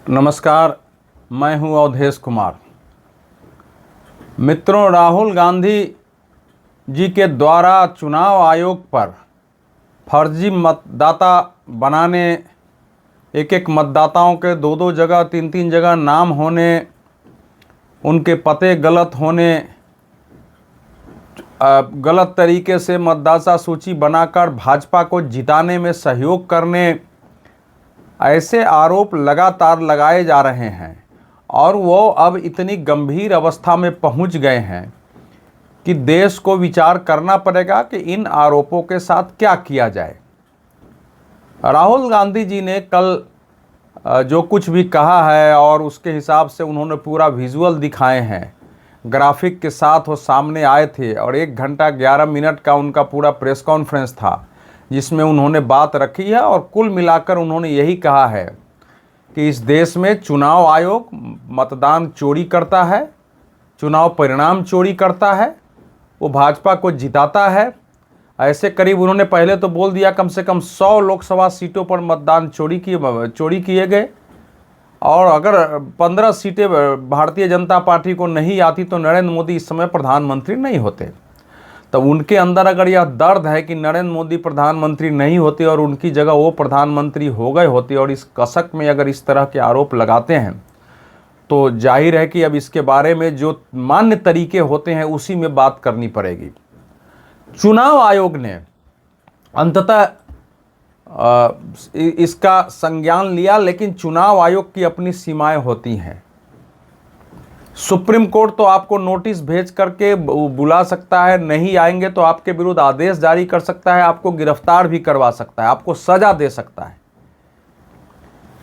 नमस्कार, मैं हूं अवधेश कुमार। मित्रों, राहुल गांधी जी के द्वारा चुनाव आयोग पर फर्जी मतदाता बनाने, एक एक मतदाताओं के दो दो जगह तीन तीन जगह नाम होने, उनके पते गलत होने, गलत तरीके से मतदाता सूची बनाकर भाजपा को जिताने में सहयोग करने, ऐसे आरोप लगातार लगाए जा रहे हैं और वो अब इतनी गंभीर अवस्था में पहुंच गए हैं कि देश को विचार करना पड़ेगा कि इन आरोपों के साथ क्या किया जाए। राहुल गांधी जी ने कल जो कुछ भी कहा है और उसके हिसाब से उन्होंने पूरा विजुअल दिखाए हैं, ग्राफिक के साथ वो सामने आए थे और 1 घंटा 11 मिनट का उनका पूरा प्रेस कॉन्फ्रेंस था जिसमें उन्होंने बात रखी है और कुल मिलाकर उन्होंने यही कहा है कि इस देश में चुनाव आयोग मतदान चोरी करता है, चुनाव परिणाम चोरी करता है, वो भाजपा को जिताता है। ऐसे करीब उन्होंने पहले तो बोल दिया कम से कम 100 लोकसभा सीटों पर मतदान चोरी किए गए और अगर 15 सीटें भारतीय जनता पार्टी को नहीं आती तो नरेंद्र मोदी इस समय प्रधानमंत्री नहीं होते। तो उनके अंदर अगर यह दर्द है कि नरेंद्र मोदी प्रधानमंत्री नहीं होते और उनकी जगह वो प्रधानमंत्री हो गए होते और इस कसक में अगर इस तरह के आरोप लगाते हैं तो जाहिर है कि अब इसके बारे में जो मान्य तरीके होते हैं उसी में बात करनी पड़ेगी। चुनाव आयोग ने अंततः इसका संज्ञान लिया, लेकिन चुनाव आयोग की अपनी सीमाएं होती हैं। सुप्रीम कोर्ट तो आपको नोटिस भेज करके बुला सकता है, नहीं आएंगे तो आपके विरुद्ध आदेश जारी कर सकता है, आपको गिरफ्तार भी करवा सकता है, आपको सजा दे सकता है।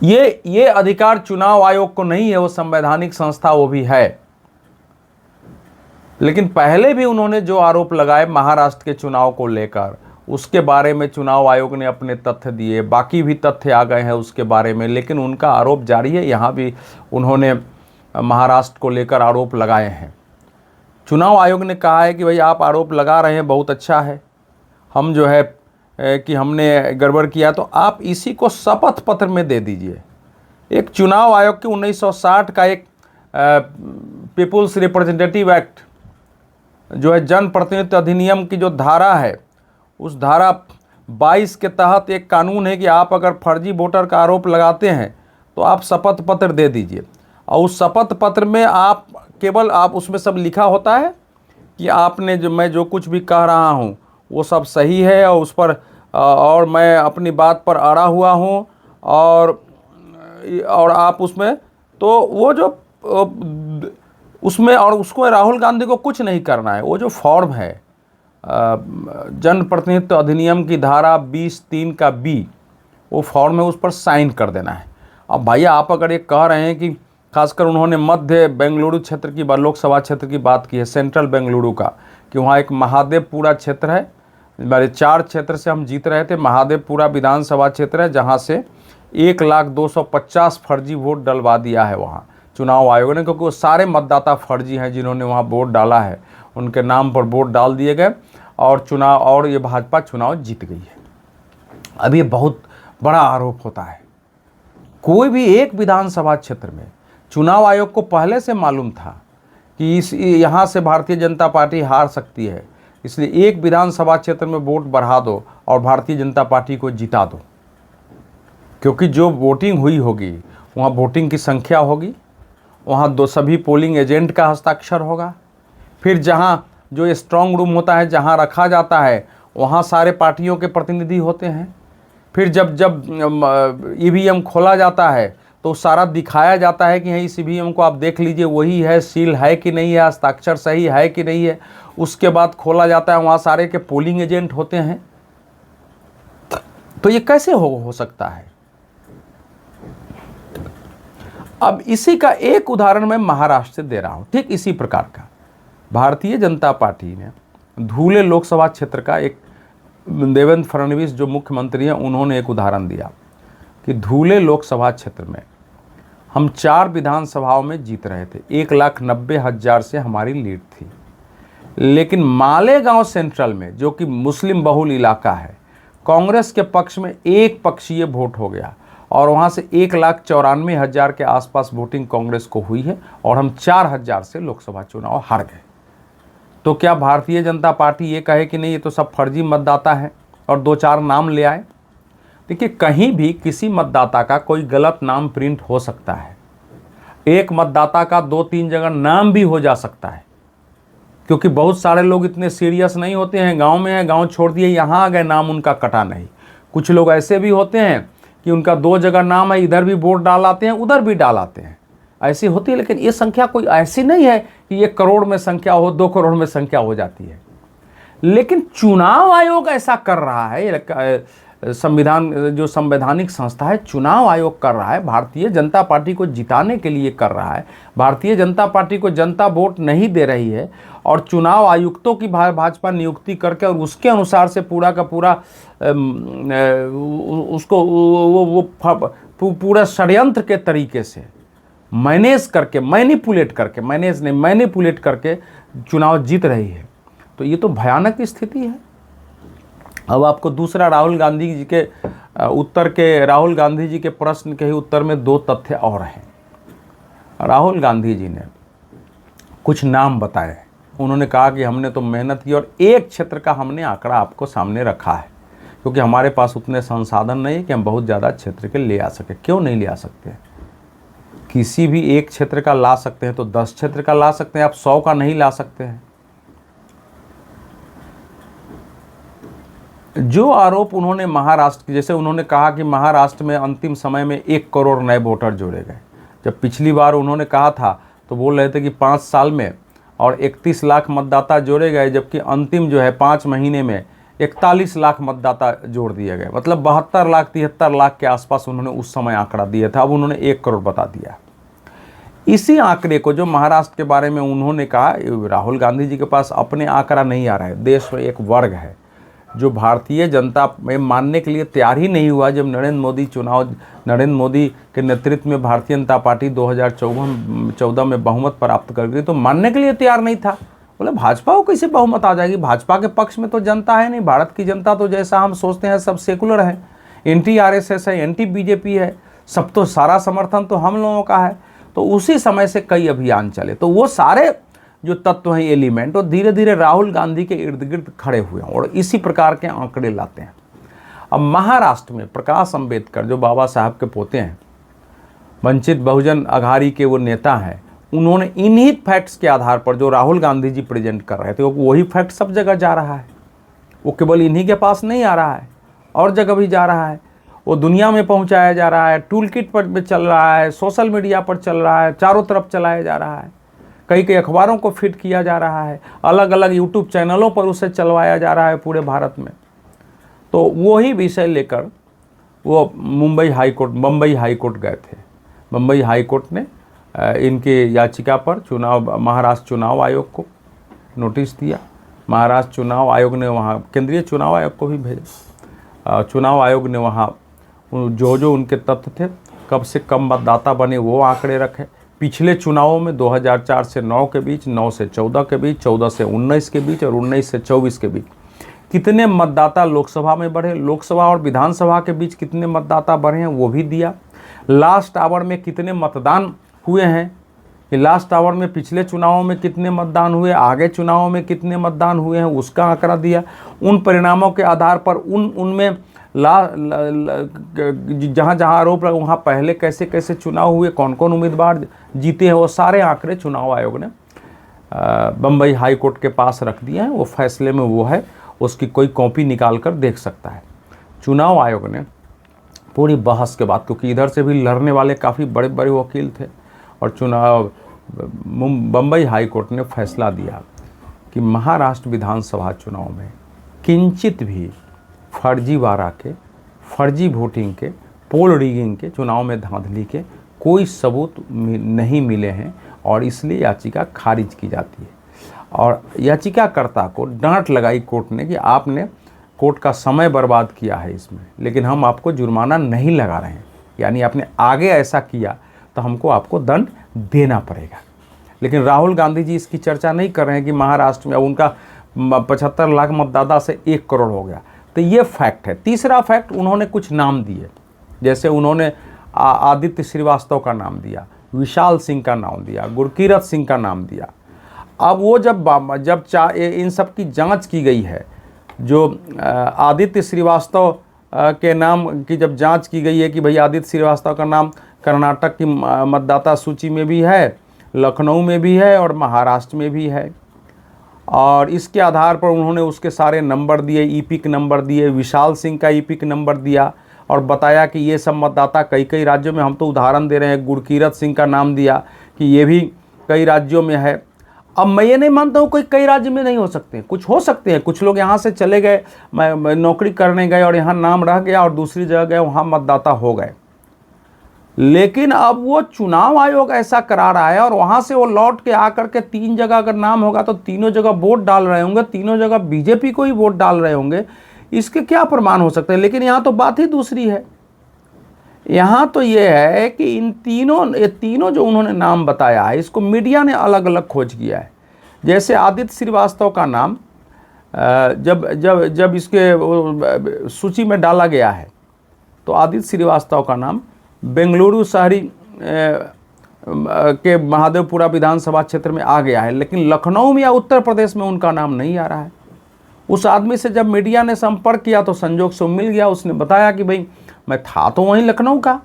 ये अधिकार चुनाव आयोग को नहीं है, वो संवैधानिक संस्था वो भी है। लेकिन पहले भी उन्होंने जो आरोप लगाए महाराष्ट्र के चुनाव को लेकर, उसके बारे में चुनाव आयोग ने अपने तथ्य दिए, बाकी भी तथ्य आ गए हैं उसके बारे में, लेकिन उनका आरोप जारी है। यहाँ भी उन्होंने महाराष्ट्र को लेकर आरोप लगाए हैं। चुनाव आयोग ने कहा है कि भाई आप आरोप लगा रहे हैं, बहुत अच्छा है, हम जो है कि हमने गड़बड़ किया तो आप इसी को शपथ पत्र में दे दीजिए। एक चुनाव आयोग के 1960 का एक पीपुल्स रिप्रेजेंटेटिव एक्ट जो है, जन प्रतिनिधित्व अधिनियम की जो धारा है, उस धारा 22 के तहत एक कानून है कि आप अगर फर्जी वोटर का आरोप लगाते हैं तो आप शपथ पत्र दे दीजिए। और उस शपथ पत्र में आप उसमें सब लिखा होता है कि आपने मैं जो कुछ भी कह रहा हूँ वो सब सही है और उस पर और मैं अपनी बात पर अड़ा हुआ हूँ और आप उसमें तो वो जो उसमें और उसको राहुल गांधी को कुछ नहीं करना है। वो जो फॉर्म है जन प्रतिनिधित्व अधिनियम की धारा 20(3) का बी, वो फॉर्म है, उस पर साइन कर देना है। अब भैया आप अगर ये कह रहे हैं कि खासकर उन्होंने मध्य बेंगलुरु क्षेत्र की लोकसभा क्षेत्र की बात की है, सेंट्रल बेंगलुरु का, कि वहाँ एक महादेवपुरा क्षेत्र है, हमारे 4 क्षेत्र से हम जीत रहे थे, महादेवपुरा विधानसभा क्षेत्र है जहाँ से 1,250,000 फर्जी वोट डलवा दिया है वहाँ चुनाव आयोग ने, क्योंकि वो सारे मतदाता फर्जी हैं जिन्होंने वहाँ वोट डाला है, उनके नाम पर वोट डाल दिए गए और ये भाजपा चुनाव जीत गई है। अब ये बहुत बड़ा आरोप होता है। कोई भी एक विधानसभा क्षेत्र में चुनाव आयोग को पहले से मालूम था कि यहाँ से भारतीय जनता पार्टी हार सकती है, इसलिए एक विधानसभा क्षेत्र में वोट बढ़ा दो और भारतीय जनता पार्टी को जिता दो, क्योंकि जो वोटिंग हुई होगी वहाँ वोटिंग की संख्या होगी, वहाँ सभी पोलिंग एजेंट का हस्ताक्षर होगा, फिर जहाँ जो स्ट्रांग रूम होता है जहाँ रखा जाता है वहाँ सारे पार्टियों के प्रतिनिधि होते हैं, फिर जब ईवीएम खोला जाता है तो सारा दिखाया जाता है कि इस ईवीएम को आप देख लीजिए, वही है, सील है कि नहीं है, हस्ताक्षर सही है कि नहीं है, उसके बाद खोला जाता है, वहाँ सारे के पोलिंग एजेंट होते हैं। तो ये कैसे हो सकता है? अब इसी का एक उदाहरण मैं महाराष्ट्र से दे रहा हूँ, ठीक इसी प्रकार का। भारतीय जनता पार्टी ने धुले लोकसभा क्षेत्र का एक देवेंद्र फडणवीस जो मुख्यमंत्री हैं उन्होंने एक उदाहरण दिया कि धुले लोकसभा क्षेत्र में हम 4 विधानसभाओं में जीत रहे थे, 1,90,000 से हमारी लीड थी, लेकिन मालेगांव सेंट्रल में जो कि मुस्लिम बहुल इलाका है, कांग्रेस के पक्ष में एक पक्षीय वोट हो गया और वहाँ से 1,94,000 के आसपास वोटिंग कांग्रेस को हुई है और हम 4,000 से लोकसभा चुनाव हार गए। तो क्या भारतीय जनता पार्टी ये कहे कि नहीं ये तो सब फर्जी मतदाता है और 2-4 नाम ले आए? देखिए, कहीं भी किसी मतदाता का कोई गलत नाम प्रिंट हो सकता है। एक मतदाता का 2-3 जगह नाम भी हो जा सकता है, क्योंकि बहुत सारे लोग इतने सीरियस नहीं होते हैं। गांव में है, गांव छोड़ दिए, यहाँ आ गए, नाम उनका कटा नहीं। कुछ लोग ऐसे भी होते हैं कि उनका 2 जगह नाम है, इधर भी वोट डाल आते हैं, उधर भी डाल आते हैं, ऐसी होती है। लेकिन ये संख्या कोई ऐसी नहीं है कि 1 करोड़ में संख्या हो, 2 करोड़ में संख्या हो जाती है। लेकिन चुनाव आयोग ऐसा कर रहा है, जो संवैधानिक संस्था है, चुनाव आयोग कर रहा है, भारतीय जनता पार्टी को जिताने के लिए कर रहा है। भारतीय जनता पार्टी को जनता वोट नहीं दे रही है और चुनाव आयुक्तों की भाजपा नियुक्ति करके और उसके अनुसार से पूरा का पूरा उसको वो पूरा षड्यंत्र के तरीके से मैनिपुलेट करके चुनाव जीत रही है। तो ये तो भयानक स्थिति है। अब आपको दूसरा राहुल गांधी जी के राहुल गांधी जी के प्रश्न के ही उत्तर में 2 तथ्य और हैं। राहुल गांधी जी ने कुछ नाम बताए। उन्होंने कहा कि हमने तो मेहनत की और एक क्षेत्र का हमने आंकड़ा आपको सामने रखा है, क्योंकि हमारे पास उतने संसाधन नहीं है कि हम बहुत ज़्यादा क्षेत्र के ले आ सके। क्यों नहीं ले आ सकते? किसी भी एक क्षेत्र का ला सकते हैं तो 10 क्षेत्र का ला सकते हैं, आप 100 का नहीं ला सकते हैं। जो आरोप उन्होंने महाराष्ट्र की, जैसे उन्होंने कहा कि महाराष्ट्र में अंतिम समय में 1 करोड़ नए वोटर जोड़े गए। जब पिछली बार उन्होंने कहा था तो बोल रहे थे कि 5 साल में और 31 लाख मतदाता जोड़े गए, जबकि अंतिम जो है 5 महीने में 41 लाख मतदाता जोड़ दिए गए। मतलब 72 लाख 73 लाख के आसपास उन्होंने उस समय आंकड़ा दिया था। अब उन्होंने 1 करोड़ बता दिया। इसी आंकड़े को जो महाराष्ट्र के बारे में उन्होंने कहा, राहुल गांधी जी के पास अपने आंकड़ा नहीं आ रहा है। देश में एक वर्ग है जो भारतीय जनता में मानने के लिए तैयार ही नहीं हुआ। जब नरेंद्र मोदी के नेतृत्व में भारतीय जनता पार्टी 2014 में बहुमत प्राप्त कर गई तो मानने के लिए तैयार नहीं था। बोले भाजपा को कैसे बहुमत आ जाएगी? भाजपा के पक्ष में तो जनता है नहीं। भारत की जनता तो जैसा हम सोचते हैं सब सेकुलर है, एंटी RSS है, एंटी BJP है, सब तो सारा समर्थन तो हम लोगों का है। तो उसी समय से कई अभियान चले, तो वो सारे जो तत्व हैं, एलिमेंट, और धीरे धीरे राहुल गांधी के इर्द गिर्द खड़े हुए हैं और इसी प्रकार के आंकड़े लाते हैं। अब महाराष्ट्र में प्रकाश अंबेडकर जो बाबा साहब के पोते हैं, वंचित बहुजन अघाड़ी के वो नेता हैं, उन्होंने इन्हीं फैक्ट्स के आधार पर जो राहुल गांधी जी प्रेजेंट कर रहे थे, वही फैक्ट सब जगह जा रहा है। वो केवल इन्हीं के पास नहीं आ रहा है, और जगह भी जा रहा है। वो दुनिया में पहुंचाया जा रहा है, टूल किट पर चल रहा है, सोशल मीडिया पर चल रहा है, चारों तरफ चलाया जा रहा है, कई अखबारों को फिट किया जा रहा है, अलग अलग यूट्यूब चैनलों पर उसे चलवाया जा रहा है पूरे भारत में। तो वही विषय लेकर वो बम्बई हाई कोर्ट गए थे। बम्बई हाई कोर्ट ने इनकी याचिका पर महाराष्ट्र चुनाव आयोग को नोटिस दिया। महाराष्ट्र चुनाव आयोग ने वहाँ केंद्रीय चुनाव आयोग को भी भेजा। चुनाव आयोग ने वहाँ जो उनके तथ्य थे, कब से कम मतदाता बने वो आंकड़े रखे। पिछले चुनावों में 2004 से 9 के बीच, 9 से 14 के बीच, 14 से 19 के बीच और 19 से 24 के बीच कितने मतदाता लोकसभा में बढ़े, लोकसभा और विधानसभा के बीच कितने मतदाता बढ़े हैं वो भी दिया। लास्ट आवर में कितने मतदान हुए हैं, कि लास्ट आवर में पिछले चुनावों में कितने मतदान हुए, आगे चुनावों में कितने मतदान हुए हैं, उसका आंकड़ा दिया। उन परिणामों के आधार पर उनमें जहाँ जहाँ आरोप लगा वहाँ पहले कैसे कैसे चुनाव हुए, कौन कौन उम्मीदवार जीते हैं, वो सारे आंकड़े चुनाव आयोग ने बम्बई हाई कोर्ट के पास रख दिए हैं। वो फैसले में वो है, उसकी कोई कॉपी निकाल कर देख सकता है। चुनाव आयोग ने पूरी बहस के बाद, क्योंकि इधर से भी लड़ने वाले काफ़ी बड़े बड़े वकील थे, और बम्बई हाई कोर्ट ने फैसला दिया कि महाराष्ट्र विधानसभा चुनाव में किंचित भी फर्जीवाड़ा के, फर्जी वोटिंग के, पोल रिगिंग के, चुनाव में धांधली के कोई सबूत नहीं मिले हैं और इसलिए याचिका खारिज की जाती है। और याचिकाकर्ता को डांट लगाई कोर्ट ने कि आपने कोर्ट का समय बर्बाद किया है इसमें, लेकिन हम आपको जुर्माना नहीं लगा रहे हैं, यानी आपने आगे ऐसा किया तो हमको आपको दंड देना पड़ेगा। लेकिन राहुल गांधी जी इसकी चर्चा नहीं कर रहे हैं कि महाराष्ट्र में उनका 75 लाख मतदाता से 1 करोड़ हो गया। तो ये फैक्ट है। तीसरा फैक्ट, उन्होंने कुछ नाम दिए। जैसे उन्होंने आदित्य श्रीवास्तव का नाम दिया, विशाल सिंह का नाम दिया, गुरकीरत सिंह का नाम दिया। अब वो जब इन सब की जांच की गई है, जो आदित्य श्रीवास्तव के नाम की जब जांच की गई है कि भाई आदित्य श्रीवास्तव का नाम कर्नाटक की मतदाता सूची में भी है, लखनऊ में भी है और महाराष्ट्र में भी है, और इसके आधार पर उन्होंने उसके सारे नंबर दिए, ईपिक नंबर दिए, विशाल सिंह का ईपिक नंबर दिया और बताया कि ये सब मतदाता कई कई राज्यों में, हम तो उदाहरण दे रहे हैं, गुरकीरत सिंह का नाम दिया कि ये भी कई राज्यों में है। अब मैं ये नहीं मानता हूँ कोई कई राज्य में नहीं हो सकते, कुछ हो सकते हैं, कुछ लोग यहाँ से चले गए, मैं नौकरी करने गए और यहाँ नाम रह गया और दूसरी जगह गए, वहाँ मतदाता हो गए। लेकिन अब वो चुनाव आयोग ऐसा करा रहा है और वहाँ से वो लौट के आकर के 3 जगह अगर नाम होगा तो तीनों जगह वोट डाल रहे होंगे, तीनों जगह बीजेपी को ही वोट डाल रहे होंगे, इसके क्या प्रमाण हो सकते हैं। लेकिन यहाँ तो बात ही दूसरी है। यहाँ तो ये है कि ये तीनों जो उन्होंने नाम बताया है, इसको मीडिया ने अलग अलग खोज किया है। जैसे आदित्य श्रीवास्तव का नाम जब इसके सूची में डाला गया है तो आदित्य श्रीवास्तव का नाम बेंगलुरु शहरी के महादेवपुरा विधानसभा क्षेत्र में आ गया है, लेकिन लखनऊ में या उत्तर प्रदेश में उनका नाम नहीं आ रहा है। उस आदमी से जब मीडिया ने संपर्क किया तो संजोग से मिल गया, उसने बताया कि भाई मैं था तो वहीं लखनऊ का,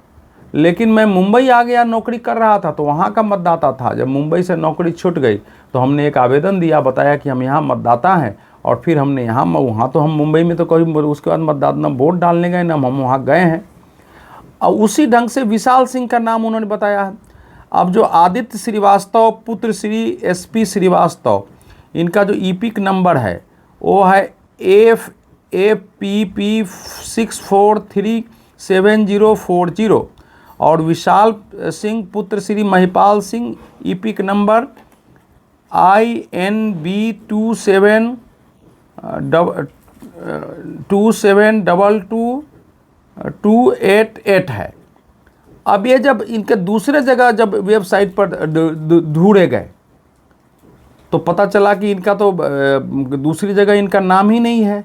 लेकिन मैं मुंबई आ गया, नौकरी कर रहा था तो वहाँ का मतदाता था। जब मुंबई से नौकरी छूट गई तो हमने एक आवेदन दिया, बताया कि हम यहाँ मतदाता हैं, और फिर हमने वहाँ तो हम मुंबई में तो कभी उसके बाद मतदाता न वोट डालने गए, न हम वहाँ गए हैं। और उसी ढंग से विशाल सिंह का नाम उन्होंने बताया है। अब जो आदित्य श्रीवास्तव पुत्र श्री SP श्रीवास्तव, इनका जो ईपिक नंबर है वो है FAPP 6437040, और विशाल सिंह पुत्र Shri Mahipal Singh EPIC number INB 2722288 है। अब ये जब इनके दूसरे जगह जब वेबसाइट पर ढूंढे गए तो पता चला कि इनका तो दूसरी जगह इनका नाम ही नहीं है।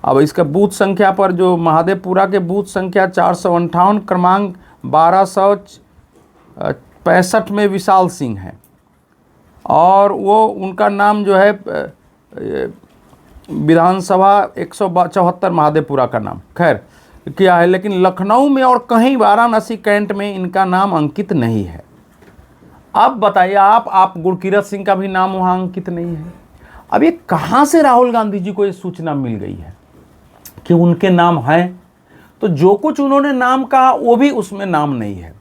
अब इसका बूथ संख्या पर जो महादेवपुरा के बूथ संख्या 458 क्रमांक 1265 में विशाल सिंह है, और वो उनका नाम जो है विधानसभा 174 महादेवपुरा का नाम खैर किया है, लेकिन लखनऊ में और कहीं वाराणसी कैंट में इनका नाम अंकित नहीं है। अब बताइए आप गुरकीरत सिंह का भी नाम वहाँ अंकित नहीं है। अब ये कहाँ से राहुल गांधी जी को ये सूचना मिल गई है कि उनके नाम हैं? तो जो कुछ उन्होंने नाम कहा वो भी उसमें नाम नहीं है।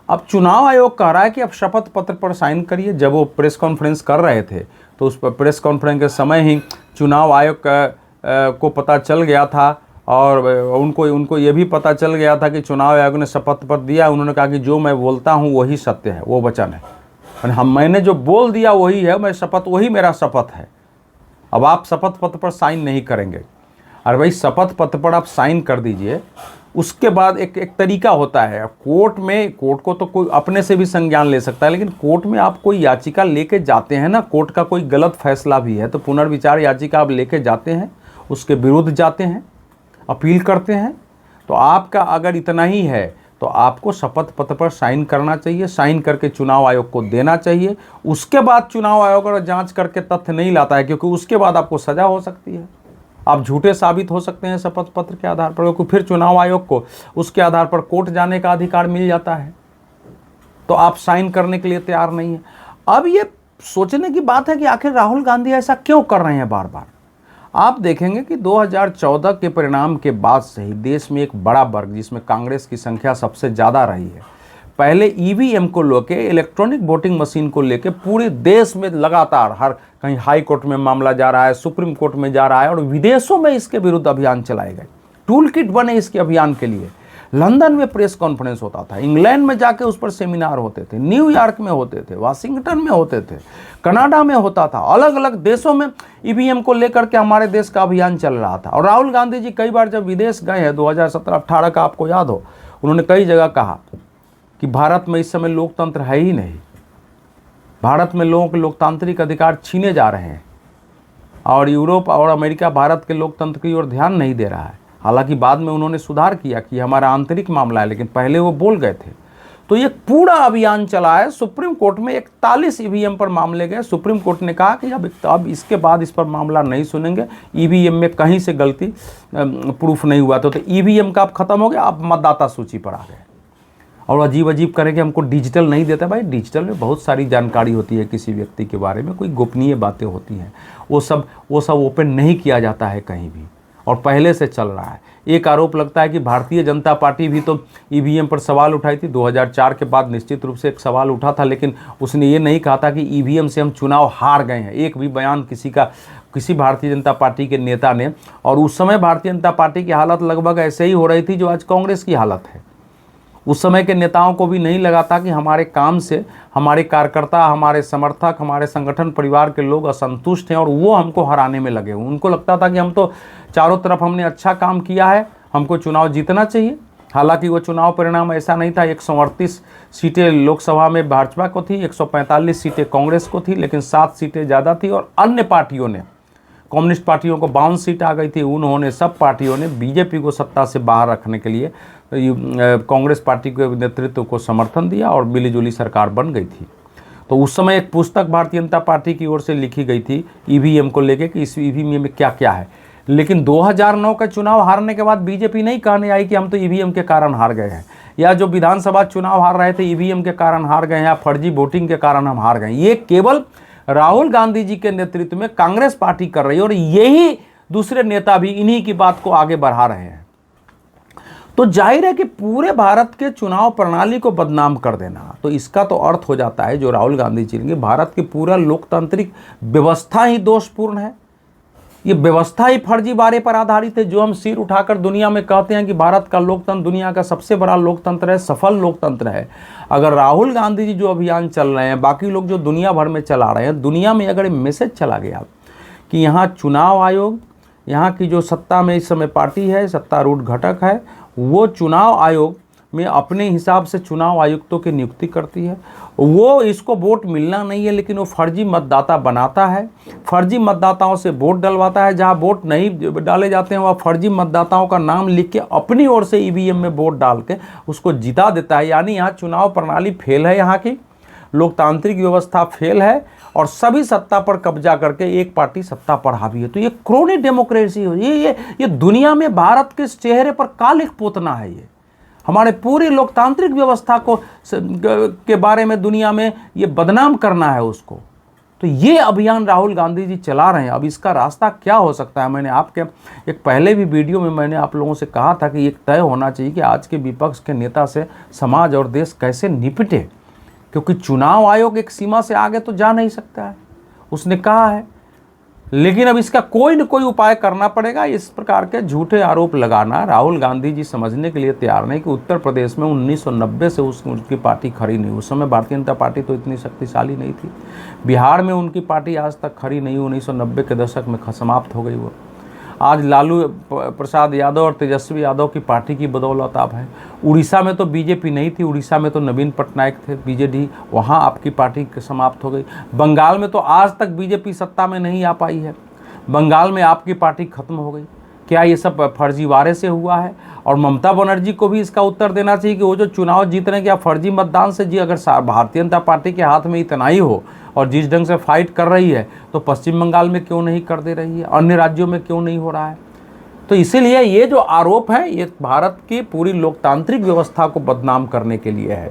अब चुनाव आयोग कह रहा है कि अब शपथ पत्र पर साइन करिए। जब वो प्रेस कॉन्फ्रेंस कर रहे थे तो उस पर प्रेस कॉन्फ्रेंस के समय ही चुनाव आयोग को पता चल गया था, और उनको ये भी पता चल गया था कि चुनाव आयोग ने शपथ पत्र दिया। उन्होंने कहा कि जो मैं बोलता हूँ वही सत्य है, वो वचन है, मैंने जो बोल दिया वही है, मैं शपथ वही मेरा शपथ है। अब आप शपथ पत्र पर साइन नहीं करेंगे। अरे भाई, शपथ पत्र पर आप साइन कर दीजिए, उसके बाद एक तरीका होता है। कोर्ट को तो कोई अपने से भी संज्ञान ले सकता है, लेकिन कोर्ट में आप कोई याचिका लेके जाते हैं ना, कोर्ट का कोई गलत फैसला भी है तो पुनर्विचार याचिका आप लेके जाते हैं, उसके विरुद्ध जाते हैं, अपील करते हैं। तो आपका अगर इतना ही है तो आपको शपथ पत्र पर साइन करना चाहिए, साइन करके चुनाव आयोग को देना चाहिए। उसके बाद चुनाव आयोग अगर जांच करके तथ्य नहीं लाता है, क्योंकि उसके बाद आपको सजा हो सकती है, आप झूठे साबित हो सकते हैं शपथ पत्र के आधार पर, क्योंकि फिर चुनाव आयोग को उसके आधार पर कोर्ट जाने का अधिकार मिल जाता है। तो आप साइन करने के लिए तैयार नहीं है। अब ये सोचने की बात है कि आखिर राहुल गांधी ऐसा क्यों कर रहे हैं बार बार। आप देखेंगे कि 2014 के परिणाम के बाद से ही देश में एक बड़ा वर्ग, जिसमें कांग्रेस की संख्या सबसे ज़्यादा रही है, पहले EVM को लेके, इलेक्ट्रॉनिक वोटिंग मशीन को लेके पूरे देश में लगातार हर कहीं हाई कोर्ट में मामला जा रहा है, सुप्रीम कोर्ट में जा रहा है, और विदेशों में इसके विरुद्ध अभियान चलाए गए। टूल किट बने इसके अभियान के लिए। लंदन में प्रेस कॉन्फ्रेंस होता था, इंग्लैंड में जाके उस पर सेमिनार होते थे, न्यूयॉर्क में होते थे, वाशिंगटन में होते थे, कनाडा में होता था, अलग अलग देशों में EVM को लेकर के हमारे देश का अभियान चल रहा था। और राहुल गांधी जी कई बार जब विदेश गए हैं, 2017-18 का आपको याद हो, उन्होंने कई जगह कहा कि भारत में इस समय लोकतंत्र है ही नहीं, भारत में लोगों के लोकतांत्रिक अधिकार छीने जा रहे हैं, और यूरोप और अमेरिका भारत के लोकतंत्र की ओर ध्यान नहीं दे रहा है। हालांकि बाद में उन्होंने सुधार किया कि हमारा आंतरिक मामला है, लेकिन पहले वो बोल गए थे। तो ये पूरा अभियान चला है। सुप्रीम कोर्ट में 41 ईवीएम पर मामले गए। सुप्रीम कोर्ट ने कहा कि अब इसके बाद इस पर मामला नहीं सुनेंगे, ईवीएम में कहीं से गलती प्रूफ नहीं हुआ। तो ईवीएम का अब खत्म हो गया, अब मतदाता सूची पर आ गए। और अजीब अजीब करेंगे, हमको डिजिटल नहीं देता। भाई डिजिटल में बहुत सारी जानकारी होती है किसी व्यक्ति के बारे में, कोई गोपनीय बातें होती हैं, वो सब ओपन नहीं किया जाता है कहीं भी, और पहले से चल रहा है। एक आरोप लगता है कि भारतीय जनता पार्टी भी तो ईवीएम पर सवाल उठाई थी। 2004 के बाद निश्चित रूप से एक सवाल उठा था, लेकिन उसने ये नहीं कहा था कि ईवीएम से हम चुनाव हार गए हैं। एक भी बयान किसी भारतीय जनता पार्टी के नेता ने, और उस समय भारतीय जनता पार्टी की हालत लगभग ऐसे ही हो रही थी जो आज कांग्रेस की हालत है। उस समय के नेताओं को भी नहीं लगा था कि हमारे काम से हमारे कार्यकर्ता, हमारे समर्थक, हमारे संगठन परिवार के लोग असंतुष्ट हैं और वो हमको हराने में लगे हुए। उनको लगता था कि हम तो चारों तरफ हमने अच्छा काम किया है, हमको चुनाव जीतना चाहिए। हालांकि वो चुनाव परिणाम ऐसा नहीं था। 138 सीटें लोकसभा में भाजपा को थी, 145 सीटें कांग्रेस को थी, लेकिन 7 सीटें ज़्यादा थी। और अन्य पार्टियों ने, कम्युनिस्ट पार्टियों को 52 सीट आ गई थी। उन्होंने, सब पार्टियों ने बीजेपी को सत्ता से बाहर रखने के लिए कांग्रेस पार्टी के नेतृत्व को समर्थन दिया और मिलीजुली सरकार बन गई थी। तो उस समय एक पुस्तक भारतीय जनता पार्टी की ओर से लिखी गई थी ईवीएम को लेके कि इस ईवीएम में क्या क्या है। लेकिन 2009 का चुनाव हारने के बाद बीजेपी नहीं कहने आई कि हम तो ईवीएम के कारण हार गए हैं, या जो विधानसभा चुनाव हार रहे थे ईवीएम के कारण हार गए हैं, या फर्जी वोटिंग के कारण हम हार गए। ये केवल राहुल गांधी जी के नेतृत्व में कांग्रेस पार्टी कर रही है, और यही दूसरे नेता भी इन्हीं की बात को आगे बढ़ा रहे हैं। तो जाहिर है कि पूरे भारत के चुनाव प्रणाली को बदनाम कर देना, तो इसका तो अर्थ हो जाता है जो राहुल गांधी जी ने, भारत की पूरा लोकतांत्रिक व्यवस्था ही दोषपूर्ण है। ये व्यवस्था ही फर्जीवाड़े पर आधारित है। जो हम सिर उठाकर दुनिया में कहते हैं कि भारत का लोकतंत्र दुनिया का सबसे बड़ा लोकतंत्र है, सफल लोकतंत्र है, अगर राहुल गांधी जी जो अभियान चल रहे हैं, बाकी लोग जो दुनिया भर में चला रहे हैं, दुनिया में अगर मैसेज चला गया कि यहाँ चुनाव आयोग, यहाँ की जो सत्ता में इस समय पार्टी है, सत्तारूढ़ घटक है, वो चुनाव आयोग में अपने हिसाब से चुनाव आयुक्तों की नियुक्ति करती है। वो, इसको वोट मिलना नहीं है, लेकिन वो फर्जी मतदाता बनाता है, फर्जी मतदाताओं से वोट डलवाता है। जहां वोट नहीं डाले जाते हैं वह फर्जी मतदाताओं का नाम लिख के अपनी ओर से ईवीएम में वोट डाल के उसको जिता देता है। यानी यहाँ चुनाव प्रणाली फेल है, यहाँ की लोकतांत्रिक व्यवस्था फेल है, और सभी सत्ता पर कब्जा करके एक पार्टी सत्ता पर हावी है। तो ये क्रोनी डेमोक्रेसी हो, ये दुनिया में भारत के चेहरे पर कालिख पोतना है। ये हमारे पूरी लोकतांत्रिक व्यवस्था को के बारे में दुनिया में ये बदनाम करना है उसको। तो ये अभियान राहुल गांधी जी चला रहे हैं। अब इसका रास्ता क्या हो सकता है? मैंने आपके एक पहले भी वीडियो में मैंने आप लोगों से कहा था कि एक तय होना चाहिए कि आज के विपक्ष के नेता से समाज और देश कैसे निपटे, क्योंकि चुनाव आयोग एक सीमा से आगे तो जा नहीं सकता है, उसने कहा है। लेकिन अब इसका कोई न कोई उपाय करना पड़ेगा। इस प्रकार के झूठे आरोप लगाना राहुल गांधी जी समझने के लिए तैयार नहीं कि उत्तर प्रदेश में 1990 से उसकी पार्टी खड़ी नहीं। उस समय भारतीय जनता पार्टी तो इतनी शक्तिशाली नहीं थी। बिहार में उनकी पार्टी आज तक खड़ी नहीं, 1990 के दशक में समाप्त हो गई वो। आज लालू प्रसाद यादव और तेजस्वी यादव की पार्टी की बदौलत आप है। उड़ीसा में तो बीजेपी नहीं थी, उड़ीसा में तो नवीन पटनायक थे, बीजेडी, वहाँ आपकी पार्टी समाप्त हो गई। बंगाल में तो आज तक बीजेपी सत्ता में नहीं आ पाई है, बंगाल में आपकी पार्टी खत्म हो गई। क्या ये सब फर्जीवाड़े से हुआ है? और ममता बनर्जी को भी इसका उत्तर देना चाहिए कि वो जो चुनाव जीत रहे हैं क्या फर्जी मतदान से जी? अगर भारतीय जनता पार्टी के हाथ में इतना ही हो और जिस ढंग से फाइट कर रही है, तो पश्चिम बंगाल में क्यों नहीं कर दे रही है, अन्य राज्यों में क्यों नहीं हो रहा है? तो इसीलिए ये जो आरोप है ये भारत की पूरी लोकतांत्रिक व्यवस्था को बदनाम करने के लिए है।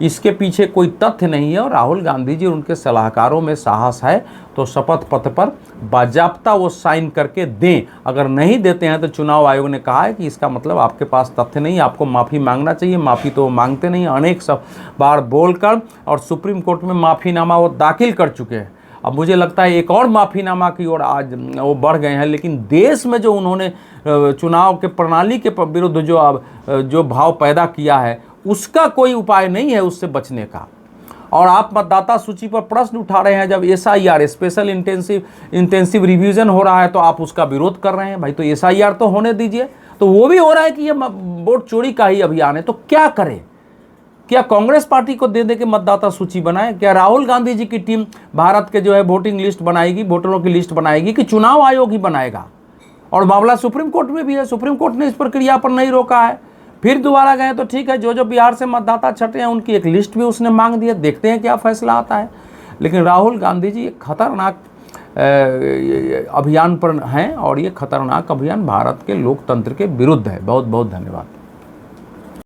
इसके पीछे कोई तथ्य नहीं है। और राहुल गांधी जी और उनके सलाहकारों में साहस है तो शपथ पत्र पर बाजाप्ता वो साइन करके दें। अगर नहीं देते हैं तो चुनाव आयोग ने कहा है कि इसका मतलब आपके पास तथ्य नहीं, आपको माफ़ी मांगना चाहिए। माफ़ी तो वो मांगते नहीं, अनेक सब बार बोलकर और सुप्रीम कोर्ट में माफ़ीनामा वो दाखिल कर चुके हैं। अब मुझे लगता है एक और माफ़ीनामा की ओर आज वो बढ़ गए हैं। लेकिन देश में जो उन्होंने चुनाव के प्रणाली के विरुद्ध जो भाव पैदा किया है उसका कोई उपाय नहीं है उससे बचने का। और आप मतदाता सूची पर प्रश्न उठा रहे हैं, जब SIR स्पेशल इंटेंसिव रिवीजन हो रहा है तो आप उसका विरोध कर रहे हैं। भाई तो SIR तो होने दीजिए। तो वो भी हो रहा है कि ये वोट चोरी का ही अभियान है। तो क्या करें? क्या कांग्रेस पार्टी को दे के मतदाता सूची बनाए? क्या राहुल गांधी जी की टीम भारत के जो है वोटिंग लिस्ट बनाएगी, वोटरों की लिस्ट बनाएगी, कि चुनाव आयोग ही बनाएगा? और मामला सुप्रीम कोर्ट में भी है, सुप्रीम कोर्ट ने इस प्रक्रिया पर नहीं रोका है। फिर दोबारा गए तो ठीक है, जो बिहार से मतदाता छटे हैं उनकी एक लिस्ट भी उसने मांग दी है, देखते हैं क्या फैसला आता है। लेकिन राहुल गांधी जी एक खतरनाक अभियान पर हैं और ये खतरनाक अभियान भारत के लोकतंत्र के विरुद्ध है। बहुत बहुत धन्यवाद।